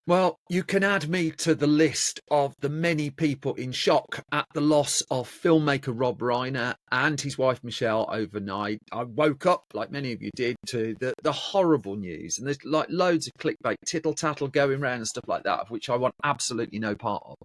Well, you can add me to the list of the many people in shock at the loss of filmmaker Rob Reiner and his wife Michelle overnight. I woke up, like many of you did, to the horrible news. And there's like loads of clickbait, tittle tattle going around and stuff like that, of which I want absolutely no part of.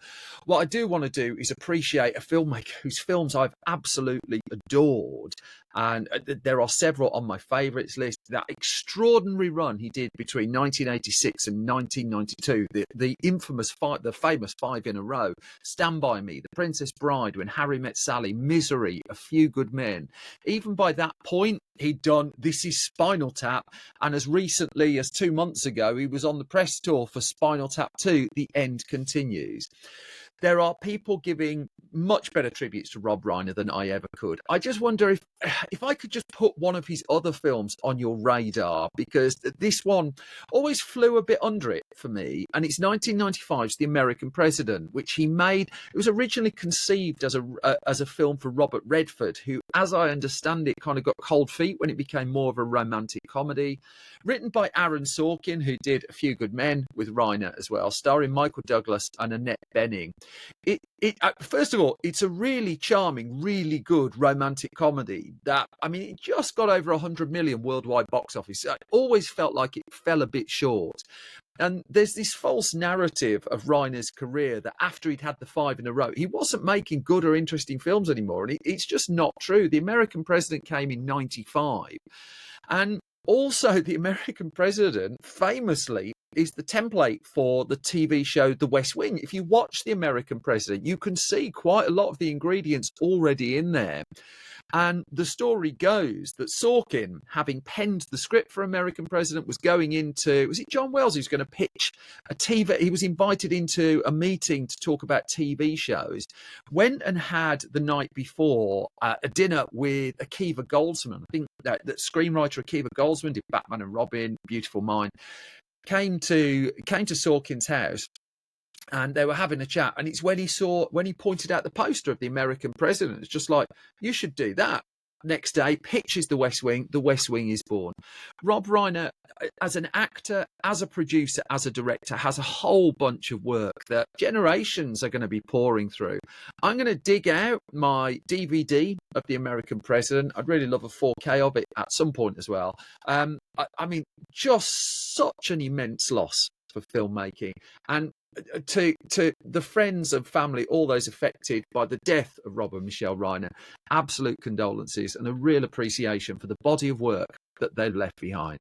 What I do want to do is appreciate a filmmaker whose films I've absolutely adored. And there are several on my favourites list. That extraordinary run he did between 1986 and 1992, the infamous five, the famous five in a row: Stand By Me, The Princess Bride, When Harry Met Sally, Misery, A Few Good Men. Even by that point, he'd done This Is Spinal Tap, and as recently as 2 months ago, he was on the press tour for Spinal Tap 2, The End Continues. There are people giving much better tributes to Rob Reiner than I ever could. I just wonder if I could just put one of his other films on your radar, because this one always flew a bit under it for me. And it's 1995's The American President, which he made. It was originally conceived as a film for Robert Redford, who, as I understand it, kind of got cold feet when it became more of a romantic comedy. Written by Aaron Sorkin, who did A Few Good Men with Reiner as well, starring Michael Douglas and Annette Bening. First of all, it's a really charming, really good romantic comedy that, I mean, it just got over 100 million worldwide box office. I always felt like it fell a bit short. And there's this false narrative of Reiner's career that after he'd had the five in a row, he wasn't making good or interesting films anymore. And it's just not true. The American President came in 95. And also, The American President famously is the template for the TV show The West Wing. If you watch The American President, you can see quite a lot of the ingredients already in there. And the story goes that Sorkin, having penned the script for American President, was going into, was it John Wells who's going to pitch a TV? He was invited into a meeting to talk about TV shows, went and had the night before a dinner with Akiva Goldsman. I think that screenwriter Akiva Goldsman did Batman and Robin, Beautiful Mind, came to Sorkin's house. And they were having a chat, and it's when he pointed out the poster of The American President. It's just like, you should do that. Next day, pitches The West Wing. The West Wing is born. Rob Reiner, as an actor, as a producer, as a director, has a whole bunch of work that generations are going to be pouring through. I'm going to dig out my DVD of The American President. I'd really love a 4K of it at some point as well. I mean, just such an immense loss for filmmaking. And to the friends and family, all those affected by the death of Rob and Michelle Reiner, absolute condolences and a real appreciation for the body of work that they've left behind.